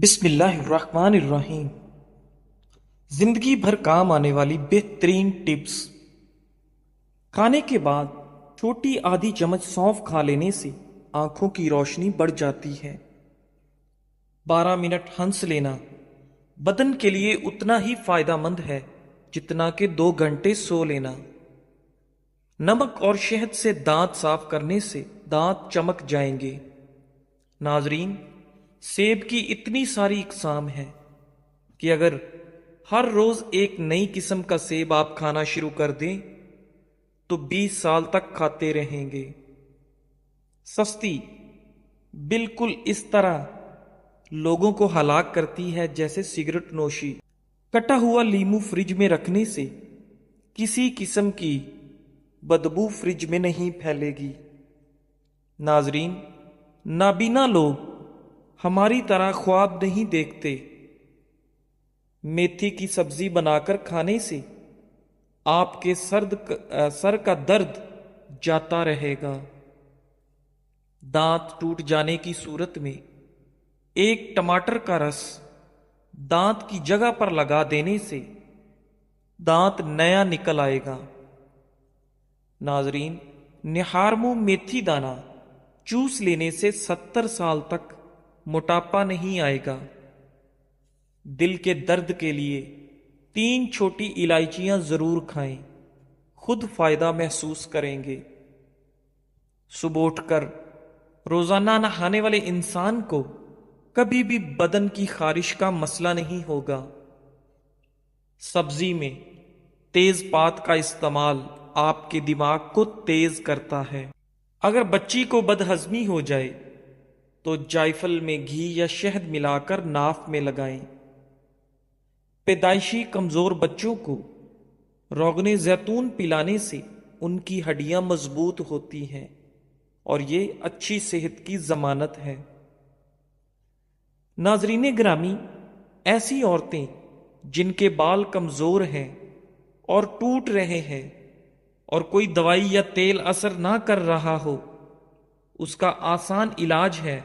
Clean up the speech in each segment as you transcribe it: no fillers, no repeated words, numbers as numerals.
بسم اللہ الرحمن الرحیم۔ زندگی بھر کام آنے والی بہترین ٹپس۔ کھانے کے بعد چھوٹی آدھی چمچ سونف کھا لینے سے آنکھوں کی روشنی بڑھ جاتی ہے۔ 12 منٹ ہنس لینا بدن کے لیے اتنا ہی فائدہ مند ہے جتنا کہ 2 گھنٹے سو لینا۔ نمک اور شہد سے دانت صاف کرنے سے دانت چمک جائیں گے۔ ناظرین، سیب کی اتنی ساری اقسام ہیں کہ اگر ہر روز ایک نئی قسم کا سیب آپ کھانا شروع کر دیں تو 20 سال تک کھاتے رہیں گے۔ سستی بالکل اس طرح لوگوں کو ہلاک کرتی ہے جیسے سگریٹ نوشی۔ کٹا ہوا لیمو فریج میں رکھنے سے کسی قسم کی بدبو فریج میں نہیں پھیلے گی۔ ناظرین، نابینا لوگ ہماری طرح خواب نہیں دیکھتے۔ میتھی کی سبزی بنا کر کھانے سے آپ کے سر کا درد جاتا رہے گا۔ دانت ٹوٹ جانے کی صورت میں ایک ٹماٹر کا رس دانت کی جگہ پر لگا دینے سے دانت نیا نکل آئے گا۔ ناظرین، نہار منہ میتھی دانہ چوس لینے سے 70 سال تک موٹاپا نہیں آئے گا۔ دل کے درد کے لیے 3 چھوٹی الائچیاں ضرور کھائیں، خود فائدہ محسوس کریں گے۔ صبح اٹھ کر روزانہ نہانے والے انسان کو کبھی بھی بدن کی خارش کا مسئلہ نہیں ہوگا۔ سبزی میں تیز پات کا استعمال آپ کے دماغ کو تیز کرتا ہے۔ اگر بچی کو بدہضمی ہو جائے تو جائفل میں گھی یا شہد ملا کر ناف میں لگائیں۔ پیدائشی کمزور بچوں کو روغن زیتون پلانے سے ان کی ہڈیاں مضبوط ہوتی ہیں اور یہ اچھی صحت کی ضمانت ہے۔ ناظرین گرامی، ایسی عورتیں جن کے بال کمزور ہیں اور ٹوٹ رہے ہیں اور کوئی دوائی یا تیل اثر نہ کر رہا ہو، اس کا آسان علاج ہے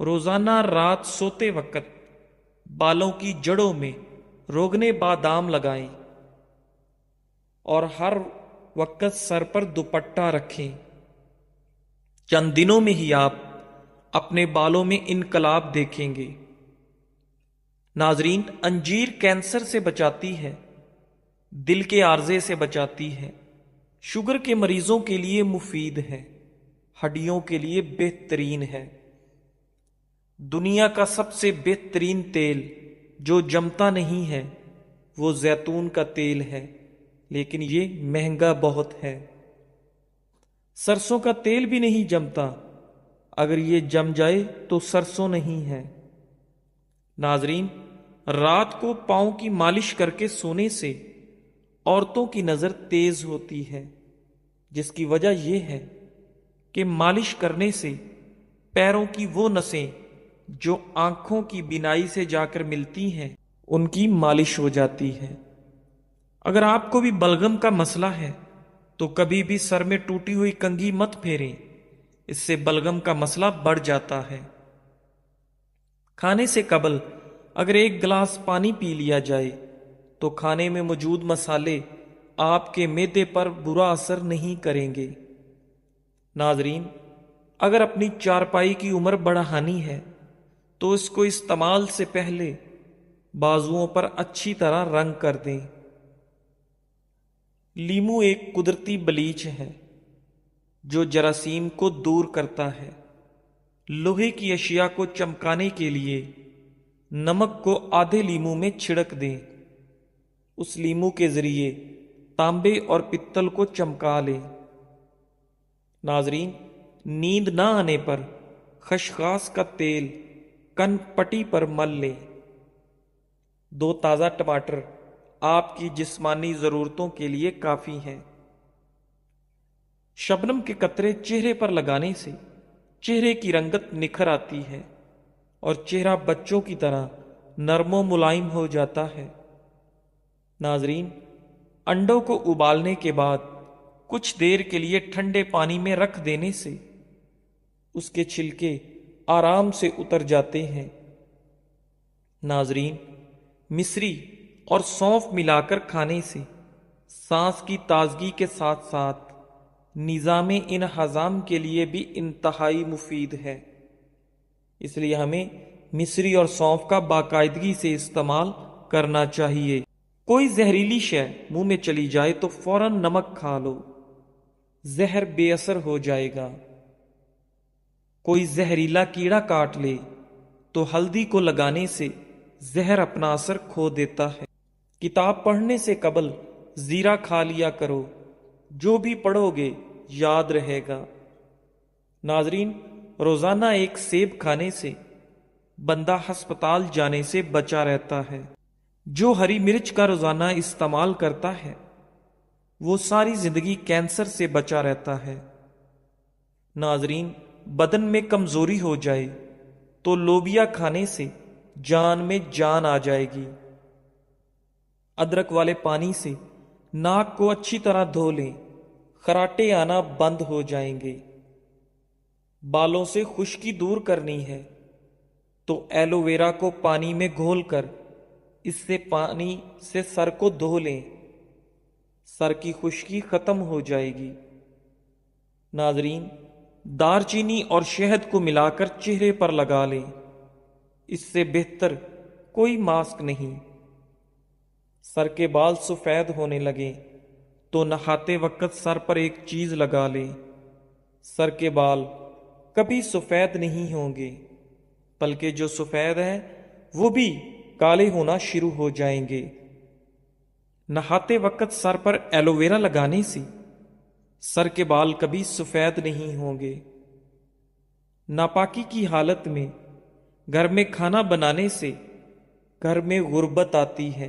روزانہ رات سوتے وقت بالوں کی جڑوں میں روغن بادام لگائیں اور ہر وقت سر پر دوپٹہ رکھیں۔ چند دنوں میں ہی آپ اپنے بالوں میں انقلاب دیکھیں گے۔ ناظرین، انجیر کینسر سے بچاتی ہے، دل کے عارضے سے بچاتی ہے، شوگر کے مریضوں کے لیے مفید ہے، ہڈیوں کے لیے بہترین ہے۔ دنیا کا سب سے بہترین تیل جو جمتا نہیں ہے وہ زیتون کا تیل ہے، لیکن یہ مہنگا بہت ہے۔ سرسوں کا تیل بھی نہیں جمتا، اگر یہ جم جائے تو سرسوں نہیں ہے۔ ناظرین، رات کو پاؤں کی مالش کر کے سونے سے عورتوں کی نظر تیز ہوتی ہے، جس کی وجہ یہ ہے کہ مالش کرنے سے پیروں کی وہ نسیں جو آنکھوں کی بینائی سے جا کر ملتی ہیں ان کی مالش ہو جاتی ہے۔ اگر آپ کو بھی بلغم کا مسئلہ ہے تو کبھی بھی سر میں ٹوٹی ہوئی کنگھی مت پھیریں، اس سے بلغم کا مسئلہ بڑھ جاتا ہے۔ کھانے سے قبل اگر 1 گلاس پانی پی لیا جائے تو کھانے میں موجود مسالے آپ کے معدے پر برا اثر نہیں کریں گے۔ ناظرین، اگر اپنی چارپائی کی عمر بڑھانی ہے تو اس کو استعمال سے پہلے بازوؤں پر اچھی طرح رنگ کر دیں۔ لیمو ایک قدرتی بلیچ ہے جو جراثیم کو دور کرتا ہے۔ لوہے کی اشیاء کو چمکانے کے لیے نمک کو آدھے لیمو میں چھڑک دیں۔ اس لیمو کے ذریعے تانبے اور پتل کو چمکا لیں۔ ناظرین، نیند نہ آنے پر خشخاش کا تیل کن پٹی پر مل لیں۔ 2 تازہ ٹماٹر آپ کی جسمانی ضرورتوں کے لیے کافی ہیں۔ شبنم کے قطرے چہرے پر لگانے سے چہرے کی رنگت نکھر آتی ہے اور چہرہ بچوں کی طرح نرم و ملائم ہو جاتا ہے۔ ناظرین، انڈوں کو ابالنے کے بعد کچھ دیر کے لیے ٹھنڈے پانی میں رکھ دینے سے اس کے چھلکے آرام سے اتر جاتے ہیں۔ ناظرین، مصری اور سونف ملا کر کھانے سے سانس کی تازگی کے ساتھ ساتھ نظام انہضام کے لیے بھی انتہائی مفید ہے۔ اس لیے ہمیں مصری اور سونف کا باقاعدگی سے استعمال کرنا چاہیے۔ کوئی زہریلی شے منہ میں چلی جائے تو فوراً نمک کھا لو، زہر بے اثر ہو جائے گا۔ کوئی زہریلا کیڑا کاٹ لے تو ہلدی کو لگانے سے زہر اپنا اثر کھو دیتا ہے۔ کتاب پڑھنے سے قبل زیرہ کھا لیا کرو، جو بھی پڑھو گے یاد رہے گا۔ ناظرین، روزانہ ایک سیب کھانے سے بندہ ہسپتال جانے سے بچا رہتا ہے۔ جو ہری مرچ کا روزانہ استعمال کرتا ہے وہ ساری زندگی کینسر سے بچا رہتا ہے۔ ناظرین، بدن میں کمزوری ہو جائے تو لوبیا کھانے سے جان میں جان آ جائے گی۔ ادرک والے پانی سے ناک کو اچھی طرح دھو لیں، خراٹے آنا بند ہو جائیں گے۔ بالوں سے خشکی دور کرنی ہے تو ایلو ویرا کو پانی میں گھول کر اس سے پانی سے سر کو دھو لیں، سر کی خشکی ختم ہو جائے گی۔ ناظرین، دار چینی اور شہد کو ملا کر چہرے پر لگا لیں، اس سے بہتر کوئی ماسک نہیں۔ سر کے بال سفید ہونے لگیں تو نہاتے وقت سر پر ایک چیز لگا لیں، سر کے بال کبھی سفید نہیں ہوں گے، بلکہ جو سفید ہیں وہ بھی کالے ہونا شروع ہو جائیں گے۔ نہاتے وقت سر پر ایلو ویرا لگانے سے سر کے بال کبھی سفید نہیں ہوں گے۔ ناپاکی کی حالت میں گھر میں کھانا بنانے سے گھر میں غربت آتی ہے۔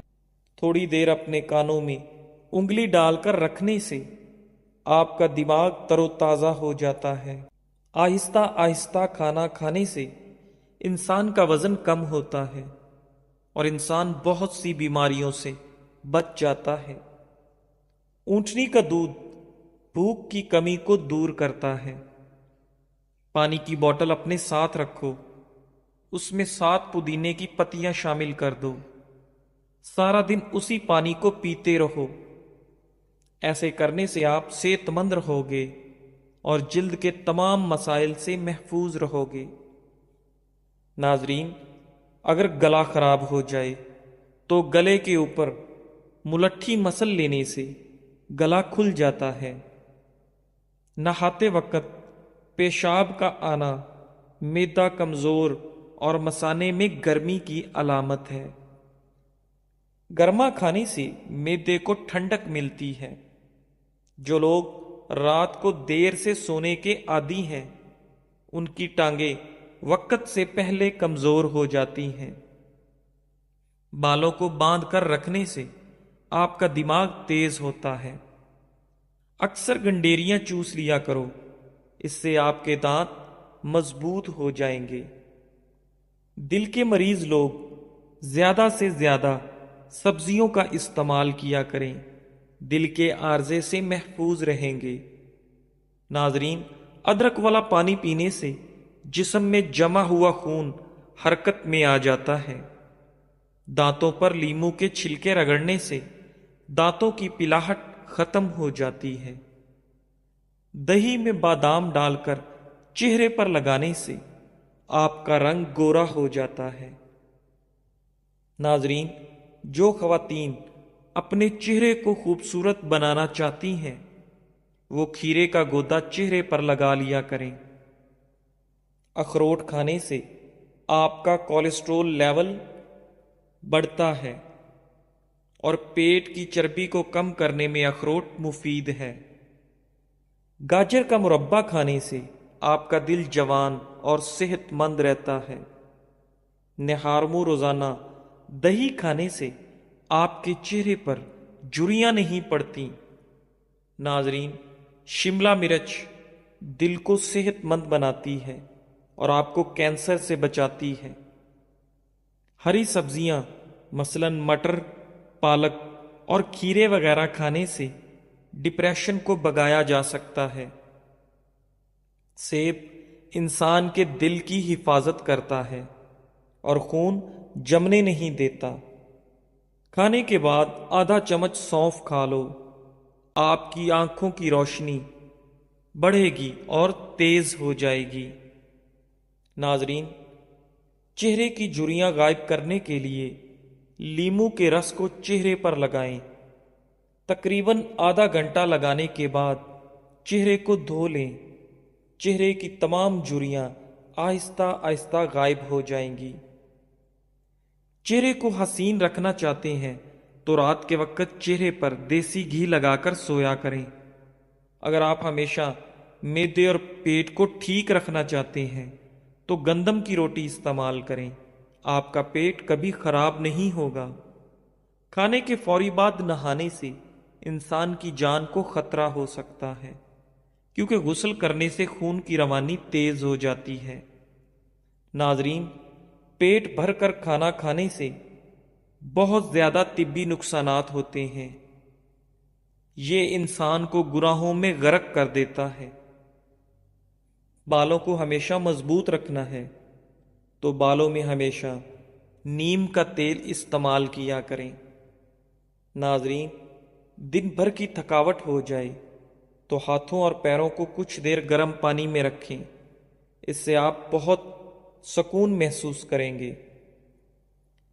تھوڑی دیر اپنے کانوں میں انگلی ڈال کر رکھنے سے آپ کا دماغ تر و تازہ ہو جاتا ہے۔ آہستہ آہستہ کھانا کھانے سے انسان کا وزن کم ہوتا ہے اور انسان بہت سی بیماریوں سے بچ جاتا ہے۔ اونٹنی کا دودھ بھوک کی کمی کو دور کرتا ہے۔ پانی کی بوتل اپنے ساتھ رکھو، اس میں 7 پودینے کی پتیاں شامل کر دو، سارا دن اسی پانی کو پیتے رہو۔ ایسے کرنے سے آپ صحت مند رہو گے اور جلد کے تمام مسائل سے محفوظ رہو گے۔ ناظرین، اگر گلا خراب ہو جائے تو گلے کے اوپر ملٹھی مسل لینے سے گلا کھل جاتا ہے۔ نہاتے وقت پیشاب کا آنا معدہ کمزور اور مثانے میں گرمی کی علامت ہے۔ گرما کھانے سے معدے کو ٹھنڈک ملتی ہے۔ جو لوگ رات کو دیر سے سونے کے عادی ہیں ان کی ٹانگیں وقت سے پہلے کمزور ہو جاتی ہیں۔ بالوں کو باندھ کر رکھنے سے آپ کا دماغ تیز ہوتا ہے۔ اکثر گنڈیریاں چوس لیا کرو، اس سے آپ کے دانت مضبوط ہو جائیں گے۔ دل کے مریض لوگ زیادہ سے زیادہ سبزیوں کا استعمال کیا کریں، دل کے عارضے سے محفوظ رہیں گے۔ ناظرین، ادرک والا پانی پینے سے جسم میں جمع ہوا خون حرکت میں آ جاتا ہے۔ دانتوں پر لیموں کے چھلکے رگڑنے سے دانتوں کی پلاہٹ ختم ہو جاتی ہے۔ دہی میں بادام ڈال کر چہرے پر لگانے سے آپ کا رنگ گورا ہو جاتا ہے۔ ناظرین، جو خواتین اپنے چہرے کو خوبصورت بنانا چاہتی ہیں وہ کھیرے کا گودا چہرے پر لگا لیا کریں۔ اخروٹ کھانے سے آپ کا کولیسٹرول لیول بڑھتا ہے اور پیٹ کی چربی کو کم کرنے میں اخروٹ مفید ہے۔ گاجر کا مربع کھانے سے آپ کا دل جوان اور صحت مند رہتا ہے۔ نہارمو روزانہ دہی کھانے سے آپ کے چہرے پر جھریاں نہیں پڑتی۔ ناظرین، شملہ مرچ دل کو صحت مند بناتی ہے اور آپ کو کینسر سے بچاتی ہے۔ ہری سبزیاں مثلاً مٹر، پالک اور کھیرے وغیرہ کھانے سے ڈپریشن کو بھگایا جا سکتا ہے۔ سیب انسان کے دل کی حفاظت کرتا ہے اور خون جمنے نہیں دیتا۔ کھانے کے بعد آدھا چمچ سونف کھا لو، آپ کی آنکھوں کی روشنی بڑھے گی اور تیز ہو جائے گی۔ ناظرین، چہرے کی جھریاں غائب کرنے کے لیے لیموں کے رس کو چہرے پر لگائیں۔ تقریباً آدھا گھنٹہ لگانے کے بعد چہرے کو دھو لیں۔ چہرے کی تمام جھریاں آہستہ آہستہ غائب ہو جائیں گی۔ چہرے کو حسین رکھنا چاہتے ہیں تو رات کے وقت چہرے پر دیسی گھی لگا کر سویا کریں۔ اگر آپ ہمیشہ معدے اور پیٹ کو ٹھیک رکھنا چاہتے ہیں تو گندم کی روٹی استعمال کریں، آپ کا پیٹ کبھی خراب نہیں ہوگا۔ کھانے کے فوری بعد نہانے سے انسان کی جان کو خطرہ ہو سکتا ہے، کیونکہ غسل کرنے سے خون کی روانی تیز ہو جاتی ہے۔ ناظرین، پیٹ بھر کر کھانا کھانے سے بہت زیادہ طبی نقصانات ہوتے ہیں۔ یہ انسان کو گناہوں میں غرق کر دیتا ہے۔ بالوں کو ہمیشہ مضبوط رکھنا ہے تو بالوں میں ہمیشہ نیم کا تیل استعمال کیا کریں۔ ناظرین، دن بھر کی تھکاوٹ ہو جائے تو ہاتھوں اور پیروں کو کچھ دیر گرم پانی میں رکھیں، اس سے آپ بہت سکون محسوس کریں گے۔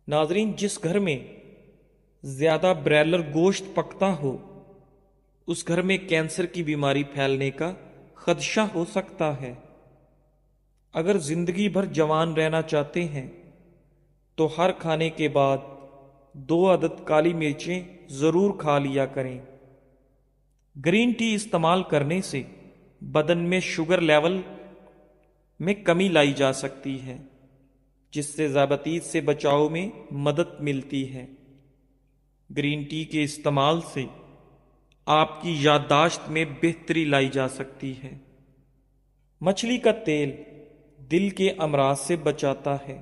ناظرین، جس گھر میں زیادہ برائلر گوشت پکتا ہو اس گھر میں کینسر کی بیماری پھیلنے کا خدشہ ہو سکتا ہے۔ اگر زندگی بھر جوان رہنا چاہتے ہیں تو ہر کھانے کے بعد 2 عدد کالی مرچیں ضرور کھا لیا کریں۔ گرین ٹی استعمال کرنے سے بدن میں شوگر لیول میں کمی لائی جا سکتی ہے، جس سے ذیابیطس سے بچاؤ میں مدد ملتی ہے۔ گرین ٹی کے استعمال سے آپ کی یادداشت میں بہتری لائی جا سکتی ہے۔ مچھلی کا تیل دل کے امراض سے بچاتا ہے۔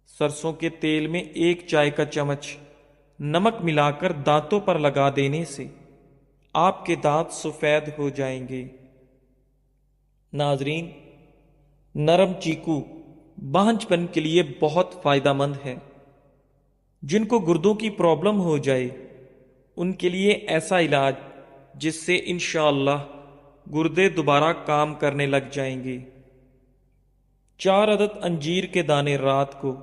سرسوں کے تیل میں 1 چائے کا چمچ نمک ملا کر دانتوں پر لگا دینے سے آپ کے دانت سفید ہو جائیں گے۔ ناظرین، نرم چیکو بانجھ پن کے لیے بہت فائدہ مند ہے۔ جن کو گردوں کی پرابلم ہو جائے ان کے لیے ایسا علاج جس سے انشاءاللہ گردے دوبارہ کام کرنے لگ جائیں گے۔ 4 عدد انجیر کے دانے رات کو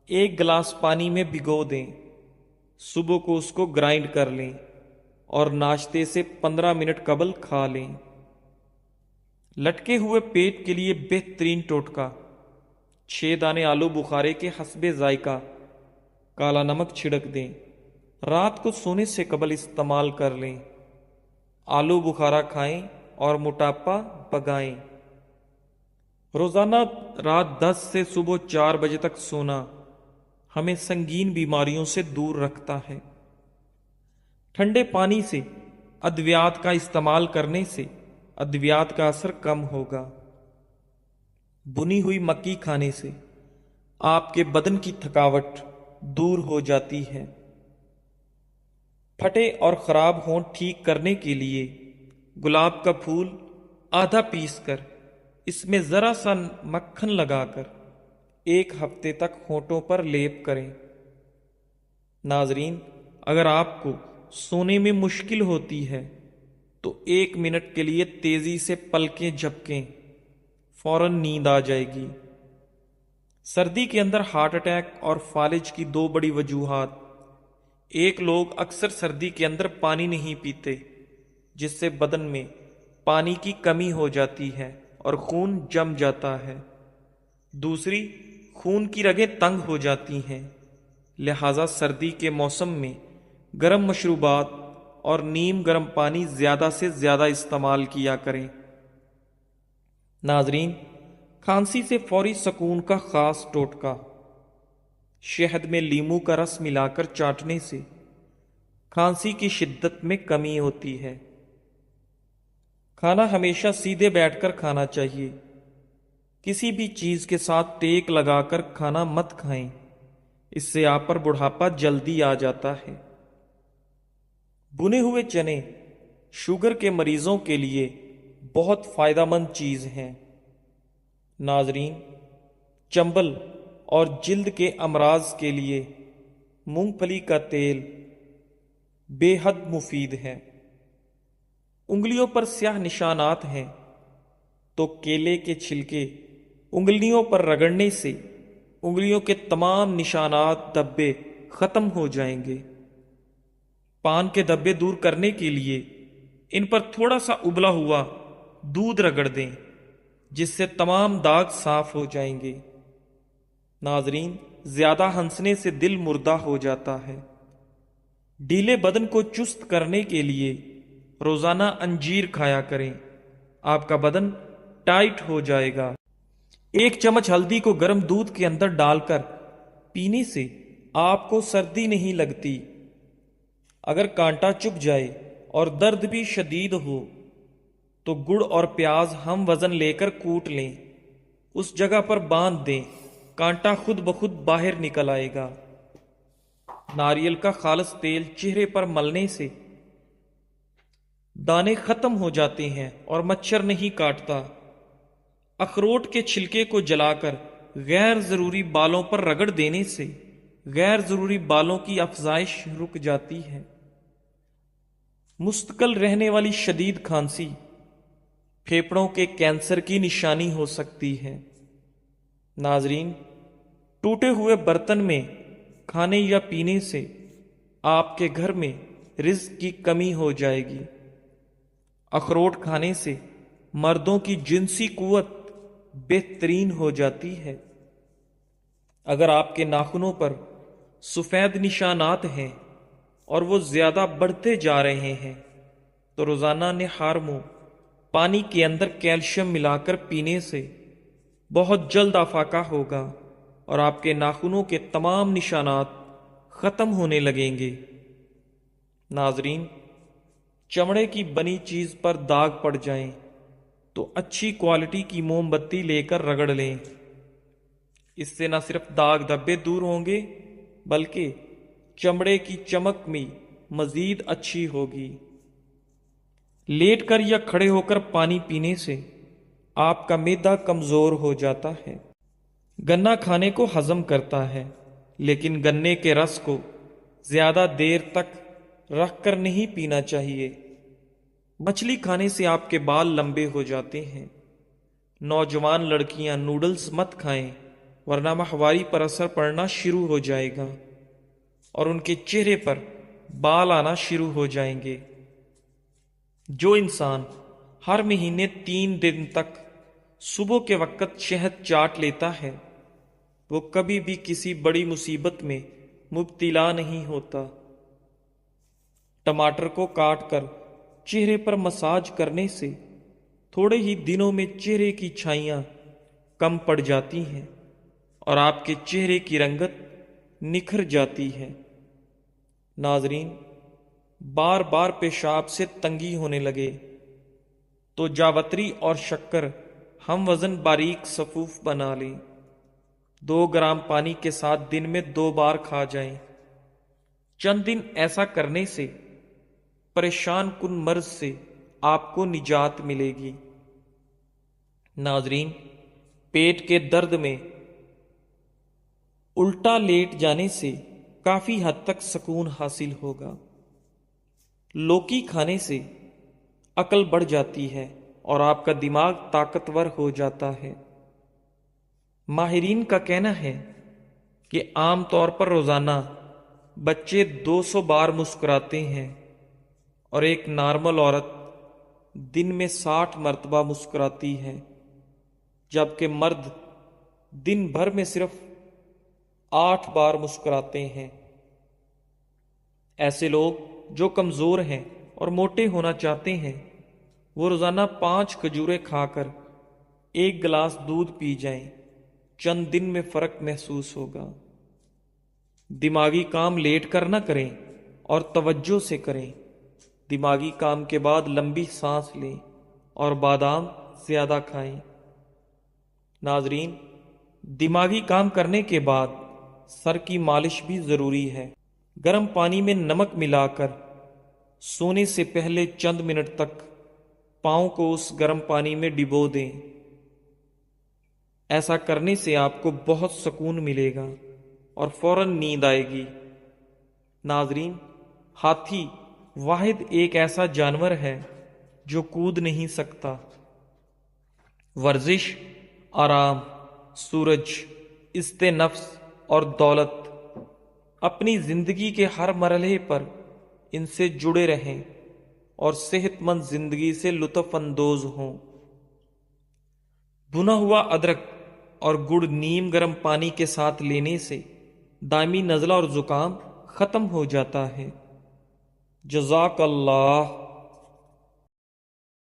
1 گلاس پانی میں بھگو دیں، صبح کو اس کو گرائنڈ کر لیں اور ناشتے سے 15 منٹ قبل کھا لیں۔ لٹکے ہوئے پیٹ کے لیے بہترین ٹوٹکا، 6 دانے آلو بخارے کے حسب ذائقہ کالا نمک چھڑک دیں، رات کو سونے سے قبل استعمال کر لیں۔ آلو بخارا کھائیں اور موٹاپا بھگائیں۔ روزانہ رات 10 سے صبح 4 بجے تک سونا ہمیں سنگین بیماریوں سے دور رکھتا ہے۔ ٹھنڈے پانی سے ادویات کا استعمال کرنے سے ادویات کا اثر کم ہوگا۔ بنی ہوئی مکی کھانے سے آپ کے بدن کی تھکاوٹ دور ہو جاتی ہے۔ پھٹے اور خراب ہونٹ ٹھیک کرنے کے لیے گلاب کا پھول آدھا پیس کر اس میں ذرا سا مکھن لگا کر 1 ہفتے تک ہونٹوں پر لیپ کریں۔ ناظرین، اگر آپ کو سونے میں مشکل ہوتی ہے تو 1 منٹ کے لیے تیزی سے پلکیں جھپکیں، فوراً نیند آ جائے گی۔ سردی کے اندر ہارٹ اٹیک اور فالج کی 2 بڑی وجوہات۔ ایک، لوگ اکثر سردی کے اندر پانی نہیں پیتے جس سے بدن میں پانی کی کمی ہو جاتی ہے اور خون جم جاتا ہے۔ دوسری، خون کی رگیں تنگ ہو جاتی ہیں، لہذا سردی کے موسم میں گرم مشروبات اور نیم گرم پانی زیادہ سے زیادہ استعمال کیا کریں۔ ناظرین، کھانسی سے فوری سکون کا خاص ٹوٹکا، شہد میں لیموں کا رس ملا کر چاٹنے سے کھانسی کی شدت میں کمی ہوتی ہے۔ کھانا ہمیشہ سیدھے بیٹھ کر کھانا چاہیے۔ کسی بھی چیز کے ساتھ ٹیک لگا کر کھانا مت کھائیں، اس سے آپ پر بڑھاپا جلدی آ جاتا ہے۔ بنے ہوئے چنے شوگر کے مریضوں کے لیے بہت فائدہ مند چیز ہیں۔ ناظرین، چنبل اور جلد کے امراض کے لیے مونگ پھلی کا تیل بے حد مفید ہے۔ انگلیوں پر سیاہ نشانات ہیں تو کیلے کے چھلکے انگلیوں پر رگڑنے سے انگلیوں کے تمام نشانات دھبے ختم ہو جائیں گے۔ پان کے دھبے دور کرنے کے لیے ان پر تھوڑا سا ابلا ہوا دودھ رگڑ دیں، جس سے تمام داغ صاف ہو جائیں گے۔ ناظرین، زیادہ ہنسنے سے دل مردہ ہو جاتا ہے۔ ڈھیلے بدن کو چست کرنے کے لیے روزانہ انجیر کھایا کریں، آپ کا بدن ٹائٹ ہو جائے گا۔ 1 چمچ ہلدی کو گرم دودھ کے اندر ڈال کر پینے سے آپ کو سردی نہیں لگتی۔ اگر کانٹا چبھ جائے اور درد بھی شدید ہو تو گڑ اور پیاز ہم وزن لے کر کوٹ لیں، اس جگہ پر باندھ دیں، کانٹا خود بخود باہر نکل آئے گا۔ ناریل کا خالص تیل چہرے پر ملنے سے دانے ختم ہو جاتے ہیں اور مچھر نہیں کاٹتا۔ اخروٹ کے چھلکے کو جلا کر غیر ضروری بالوں پر رگڑ دینے سے غیر ضروری بالوں کی افزائش رک جاتی ہے۔ مستقل رہنے والی شدید کھانسی پھیپھڑوں کے کینسر کی نشانی ہو سکتی ہے۔ ناظرین، ٹوٹے ہوئے برتن میں کھانے یا پینے سے آپ کے گھر میں رزق کی کمی ہو جائے گی۔ اخروٹ کھانے سے مردوں کی جنسی قوت بہترین ہو جاتی ہے۔ اگر آپ کے ناخنوں پر سفید نشانات ہیں اور وہ زیادہ بڑھتے جا رہے ہیں تو روزانہ نہار منہ پانی کے اندر کیلشیم ملا کر پینے سے بہت جلد افاقہ ہوگا اور آپ کے ناخنوں کے تمام نشانات ختم ہونے لگیں گے۔ ناظرین، چمڑے کی بنی چیز پر داغ پڑ جائیں تو اچھی کوالٹی کی موم بتی لے کر رگڑ لیں، اس سے نہ صرف داغ دھبے دور ہوں گے بلکہ چمڑے کی چمک بھی مزید اچھی ہوگی۔ لیٹ کر یا کھڑے ہو کر پانی پینے سے آپ کا معدہ کمزور ہو جاتا ہے۔ گنا کھانے کو ہضم کرتا ہے، لیکن گنے کے رس کو زیادہ دیر تک رکھ کر نہیں پینا چاہیے۔ مچھلی کھانے سے آپ کے بال لمبے ہو جاتے ہیں۔ نوجوان لڑکیاں نوڈلز مت کھائیں ورنہ ماہواری پر اثر پڑنا شروع ہو جائے گا اور ان کے چہرے پر بال آنا شروع ہو جائیں گے۔ جو انسان ہر مہینے 3 دن تک صبح کے وقت شہد چاٹ لیتا ہے وہ کبھی بھی کسی بڑی مصیبت میں مبتلا نہیں ہوتا۔ ٹماٹر کو کاٹ کر چہرے پر مساج کرنے سے تھوڑے ہی دنوں میں چہرے کی چھائیاں کم پڑ جاتی ہیں اور آپ کے چہرے کی رنگت نکھر جاتی ہے۔ ناظرین، بار بار پیشاب سے تنگی ہونے لگے تو جاوتری اور شکر ہم وزن باریک صفوف بنا لیں، 2 گرام پانی کے ساتھ دن میں 2 بار کھا جائیں۔ چند دن ایسا کرنے سے پریشان کن مرض سے آپ کو نجات ملے گی۔ ناظرین، پیٹ کے درد میں الٹا لیٹ جانے سے کافی حد تک سکون حاصل ہوگا۔ لوکی کھانے سے عقل بڑھ جاتی ہے اور آپ کا دماغ طاقتور ہو جاتا ہے۔ ماہرین کا کہنا ہے کہ عام طور پر روزانہ بچے 200 بار مسکراتے ہیں اور ایک نارمل عورت دن میں 60 مرتبہ مسکراتی ہے، جبکہ مرد دن بھر میں صرف 8 بار مسکراتے ہیں۔ ایسے لوگ جو کمزور ہیں اور موٹے ہونا چاہتے ہیں وہ روزانہ 5 کھجوریں کھا کر 1 گلاس دودھ پی جائیں، چند دن میں فرق محسوس ہوگا۔ دماغی کام لیٹ کر نہ کریں اور توجہ سے کریں۔ دماغی کام کے بعد لمبی سانس لیں اور بادام زیادہ کھائیں۔ ناظرین، دماغی کام کرنے کے بعد سر کی مالش بھی ضروری ہے۔ گرم پانی میں نمک ملا کر سونے سے پہلے چند منٹ تک پاؤں کو اس گرم پانی میں ڈبو دیں۔ ایسا کرنے سے آپ کو بہت سکون ملے گا اور فوراً نیند آئے گی۔ ناظرین، ہاتھی واحد ایک ایسا جانور ہے جو کود نہیں سکتا۔ ورزش، آرام، سورج، است نفس اور دولت، اپنی زندگی کے ہر مرحلے پر ان سے جڑے رہیں اور صحت مند زندگی سے لطف اندوز ہوں۔ بھنا ہوا ادرک اور گڑ نیم گرم پانی کے ساتھ لینے سے دائمی نزلہ اور زکام ختم ہو جاتا ہے۔ جزاک اللہ۔